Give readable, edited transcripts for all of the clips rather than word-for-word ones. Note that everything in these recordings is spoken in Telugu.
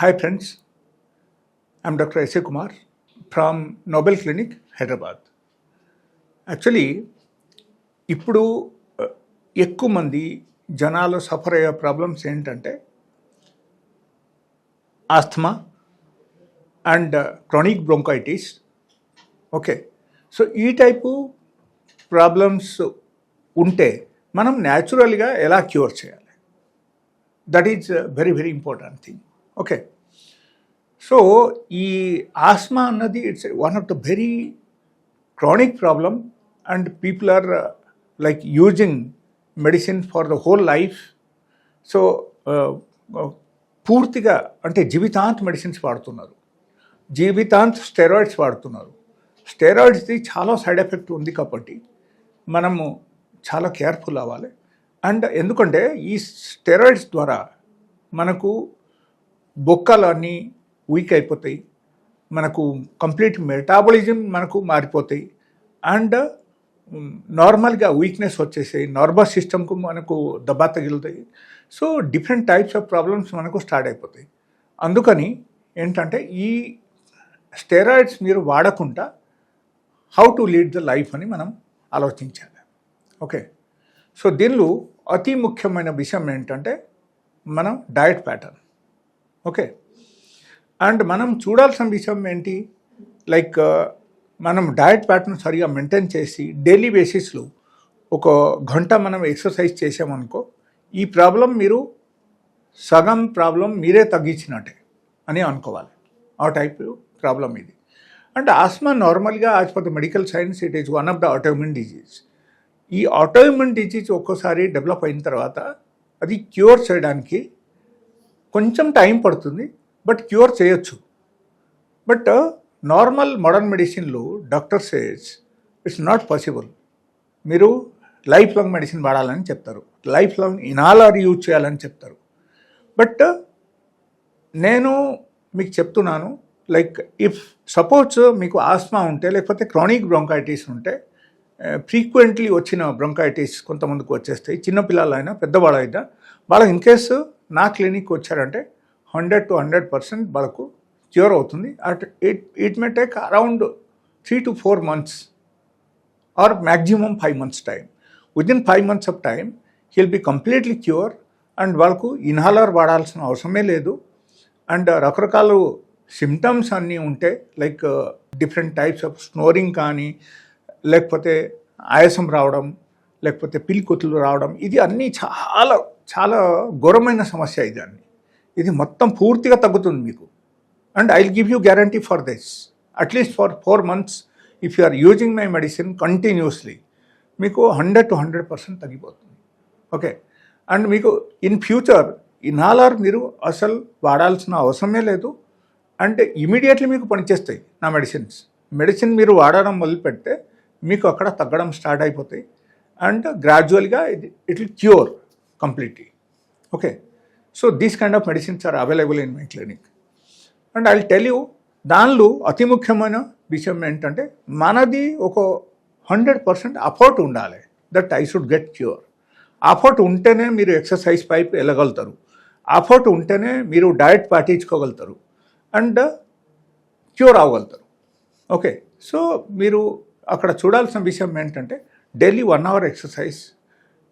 Hi friends, I'm Dr. S.A. Kumar from Nobel Clinic, Hyderabad. Actually ఇప్పుడు ఎక్కువ మంది జనాలు సఫర్ అయ్యే ప్రాబ్లమ్స్ ఏంటంటే ఆస్థమా and chronic bronchitis. Okay, so ఈ టైపు ప్రాబ్లమ్స్ ఉంటే మనం న్యాచురల్గా ఎలా క్యూర్ చేయాలి, that is very very important thing. Okay, so ఈ ఆస్మా అన్నది it's one of the very chronic problem and people are like using medicine for the whole life. So పూర్తిగా అంటే జీవితాంత మెడిసిన్స్ వాడుతున్నారు, జీవితాంత స్టెరాయిడ్స్ వాడుతున్నారు. స్టెరాయిడ్స్ది చాలా సైడ్ ఎఫెక్ట్ ఉంది కాబట్టి మనము చాలా కేర్ఫుల్ అవ్వాలి. అండ్ ఎందుకంటే ఈ స్టెరాయిడ్స్ ద్వారా మనకు బొక్కలన్నీ వీక్ అయిపోతాయి, మనకు కంప్లీట్ మెటాబలిజం మనకు మారిపోతాయి అండ్ నార్మల్గా వీక్నెస్ వచ్చేసాయి, నర్వస్ సిస్టమ్కు మనకు దెబ్బ తగులుతాయి. So different types of problems మనకు స్టార్ట్ అయిపోతాయి. అందుకని ఏంటంటే ఈ స్టెరాయిడ్స్ మీరు వాడకుండా how to lead the life అని మనం ఆలోచించాలి. ఓకే, సో దీనిలో అతి ముఖ్యమైన విషయం ఏంటంటే మనం డయట్ ప్యాటర్న్. ఓకే, అండ్ మనం చూడాల్సిన విషయం ఏంటి, లైక్ మనం డయట్ ప్యాటర్న్ సరిగా మెయింటైన్ చేసి డైలీ బేసిస్లో ఒక గంట మనం ఎక్సర్సైజ్ చేసామనుకో ఈ ప్రాబ్లం మీరు సగం ప్రాబ్లం మీరే తగ్గించినట్టే అని అనుకోవాలి. ఆ టైప్ ప్రాబ్లం ఇది. అండ్ ఆస్మా నార్మల్గా as per the medical science it is one of the autoimmune disease. ఈ ఆటోఇమ్యూన్ డిజీజ్ ఒక్కోసారి డెవలప్ అయిన తర్వాత అది క్యూర్ చేయడానికి కొంచెం టైం పడుతుంది, బట్ క్యూర్ చేయొచ్చు. బట్ నార్మల్ మోడర్న్ మెడిసిన్లో doctor says it's not possible. మీరు లైఫ్ లాంగ్ మెడిసిన్ వాడాలని చెప్తారు, లైఫ్ లాంగ్ ఇన్హాలర్ యూజ్ చేయాలని చెప్తారు. బట్ నేను మీకు చెప్తున్నాను, లైక్ ఇఫ్ సపోజ్ మీకు ఆస్మా ఉంటే లేకపోతే క్రానిక్ బ్రోంకైటిస్ ఉంటే, ఫ్రీక్వెంట్లీ వచ్చిన బ్రోంకైటిస్ కొంతమందికి వచ్చేస్తాయి, చిన్నపిల్లలైనా పెద్దవాళ్ళైనా, వాళ్ళకి ఇన్ కేసు నా క్లినిక్ వచ్చారంటే 100 to 100% వాళ్ళకు క్యూర్ అవుతుంది. It may take around 3 to 4 months or maximum 5 months time. Within 5 months of time heal be completely cure and వాళ్ళకు ఇన్హాలర్ వాడాల్సిన అవసరమే లేదు. అండ్ రకరకాల సిమ్టమ్స్ అన్నీ ఉంటే like different types of snoring కానీ, లేకపోతే ఆయాసం రావడం, లేకపోతే పిలికొతులు రావడం, ఇది అన్నీ చాలా చాలా ఘోరమైన సమస్య. ఇది మొత్తం పూర్తిగా తగ్గుతుంది మీకు. And I will give you guarantee for this, at least for 4 months if you are using my medicine continuously మీకు 100 to 100% తగ్గిపోతుంది. ఓకే, అండ్ మీకు ఇన్ ఫ్యూచర్ ఇన్హాలర్ మీరు అసలు వాడాల్సిన అవసరమే లేదు. అండ్ ఇమీడియట్లీ మీకు పనిచేస్తాయి నా మెడిసిన్ మీరు వాడడం మొదలు పెడితే మీకు అక్కడ తగ్గడం స్టార్ట్ అయిపోతాయి అండ్ గ్రాడ్యువల్గా it will cure completely. Okay, so these kind of medicines are available in my clinic. And I will tell you, దానిలో అతి ముఖ్యమైన విషయం ఏంటంటే మనది ఒక 100% అఫర్ట్ ఉండాలి, that I should get cure. Effort ఉంటేనే మీరు ఎక్సర్సైజ్ పైపు వెళ్ళగలుగుతారు, అఫర్ట్ ఉంటేనే మీరు డయట్ పాటించుకోగలుగుతారు అండ్ క్యూర్ అవ్వగలుగుతారు. ఓకే, సో మీరు అక్కడ చూడాల్సిన విషయం ఏంటంటే డైలీ 1 hour ఎక్సర్సైజ్,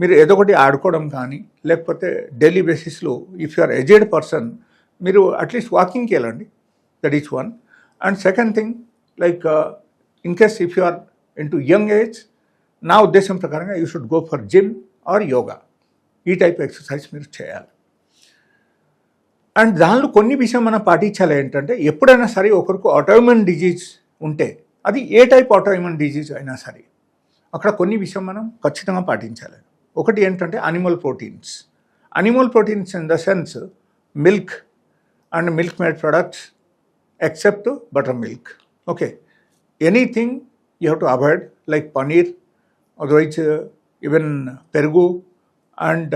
మీరు ఏదో ఒకటి ఆడుకోవడం కానీ, లేకపోతే డైలీ బేసిస్లో if you are aged person మీరు అట్లీస్ట్ వాకింగ్కి వెళ్ళండి, that is one. And second thing, like in case if you are in to young age, నా ఉద్దేశం ప్రకారంగా you should go for gym or yoga. ఈ టైప్ ఎక్సర్సైజ్ మీరు చేయాలి. అండ్ దానిలో కొన్ని విషయం మనం పాటించాలి. ఏంటంటే ఎప్పుడైనా సరే ఒకరికి ఆటోఇమ్యూన్ డిజీజ్ ఉంటే, అది ఏ టైప్ ఆటోఇమ్యూన్ డిజీజ్ అయినా సరే, అక్కడ కొన్ని విషయం మనం ఖచ్చితంగా పాటించాలి. ఒకటి ఏంటంటే animal proteins in the sense milk and milk made products except butter milk. Okay, anything you have to avoid like paneer, otherwise even పెరుగు అండ్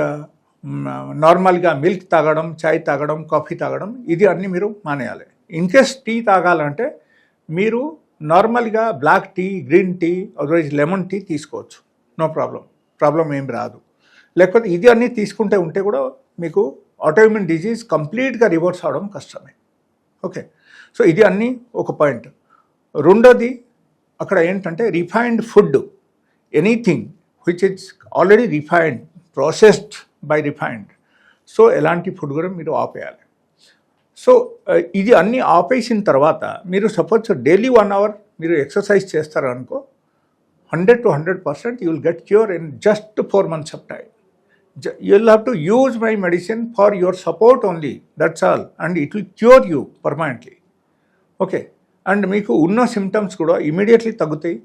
నార్మల్గా మిల్క్ తాగడం, చాయ్ తాగడం, కాఫీ తాగడం, ఇది అన్నీ మీరు మానేయాలి. ఇన్ కేస్ టీ తాగాలంటే మీరు నార్మల్గా black tea, green tea, otherwise lemon tea తీసుకోవచ్చు, నో ప్రాబ్లం ఏం రాదు. లేకపోతే ఇది అన్నీ తీసుకుంటే ఉంటే కూడా మీకు ఆటోఇమ్యూన్ డిజీజ్ కంప్లీట్గా రివర్స్ అవడం కష్టమే. ఓకే, సో ఇది అన్నీ ఒక పాయింట్. రెండోది అక్కడ ఏంటంటే refined food, anything which is already refined, processed by refined, so ఎలాంటి ఫుడ్ కూడా మీరు ఆపేయాలి. సో ఇది అన్నీ ఆపేసిన తర్వాత మీరు సపోజ్ డైలీ 1 hour మీరు exercise చేస్తారనుకో, 100 to 100% you will get cure in just 4 months of time. You will have to use my medicine for your support only, that's all, and it will cure you permanently. Okay, and మీకు ఉన్న సిమ్టమ్స్ కూడా ఇమీడియట్లీ తగ్గుతాయి.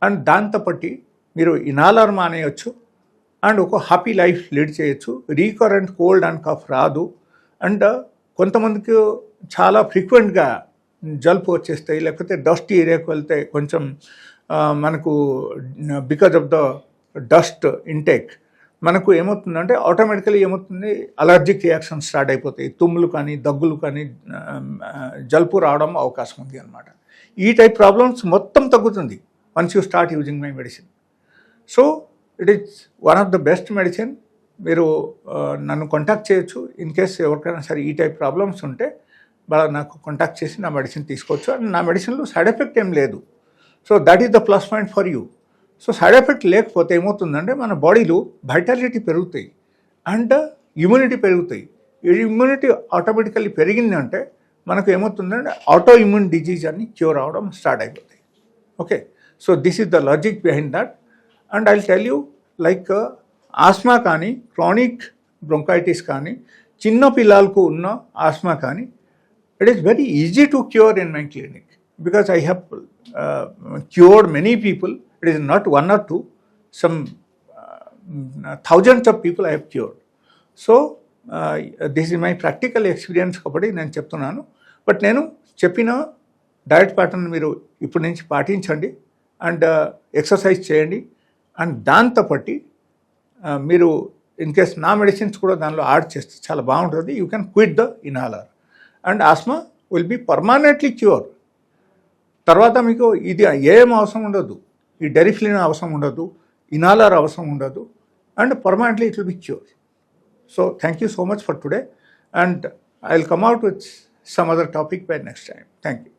అండ్ దాంతో పట్టి మీరు ఇన్హాలర్ మానేయచ్చు అండ్ ఒక హ్యాపీ లైఫ్ లీడ్ చేయొచ్చు. రీకరెంట్ కోల్డ్ అండ్ కఫ్ రాదు. అండ్ కొంతమందికి చాలా ఫ్రీక్వెంట్గా జలుబు వచ్చేస్తాయి, లేకపోతే డస్ట్ ఏరియాకి వెళ్తే కొంచెం మనకు because of the dust intake మనకు ఏమవుతుందంటే ఆటోమేటికలీ ఏమవుతుంది, అలర్జిక్ రియాక్షన్ స్టార్ట్ అయిపోతాయి. తుమ్ములు కానీ దగ్గులు కానీ జలుబు రావడం అవకాశం ఉంది అనమాట. ఈ టైప్ ప్రాబ్లమ్స్ మొత్తం తగ్గుతుంది once you start using my medicine. So it is one of the best medicine. మీరు నన్ను కాంటాక్ట్ చేయొచ్చు ఇన్ కేస్ ఎవరికైనా సరే ఈ టైప్ ప్రాబ్లమ్స్ ఉంటే నాకు కాంటాక్ట్ చేసి నా మెడిసిన్ తీసుకోవచ్చు. అండ్ నా మెడిసిన్లో సైడ్ ఎఫెక్ట్ ఏం లేదు. So that is the plus point for you. So side effect లేకపోతే ఏమవుతుందంటే మన బాడీలో వైటాలిటీ పెరుగుతాయి అండ్ ఇమ్యూనిటీ పెరుగుతాయి. ఇమ్యూనిటీ ఆటోమేటికల్లీ పెరిగిందంటే మనకు ఏమవుతుందంటే ఆటో ఇమ్యూన్ డిజీజ్ అన్ని క్యూర్ అవడం స్టార్ట్ అయిపోతాయి. Okay, so this is the logic behind that. And I will tell you like asthma కానీ, క్రానిక్ బ్రోంకైటిస్ కానీ, చిన్న పిల్లలకు ఉన్న ఆస్మా కానీ, it is very easy to cure in my clinic because I have cured many people. It is not 1 or 2, some thousands of people I have cured. So this is my practical experience కాబట్టి నేను చెప్తున్నాను. బట్ నేను చెప్పిన డయట్ ప్యాటర్న్ మీరు ఇప్పటి నుంచి పాటించండి అండ్ ఎక్సర్సైజ్ చేయండి. అండ్ దాంతో పట్టి మీరు ఇన్ కేస్ నా మెడిసిన్స్ కూడా దానిలో యాడ్ చేస్తే చాలా బాగుంటుంది. You can quit the inhaler and asthma will be permanently cure. తర్వాత మీకు ఇది ఏం అవసరం ఉండదు, ఈ డెరిఫ్లిన్ అవసరం ఉండదు, ఇన్హాలర్ అవసరం ఉండదు, and permanently it will be cure. So thank you so much for today, and I will come out with some other topic by next time. Thank you.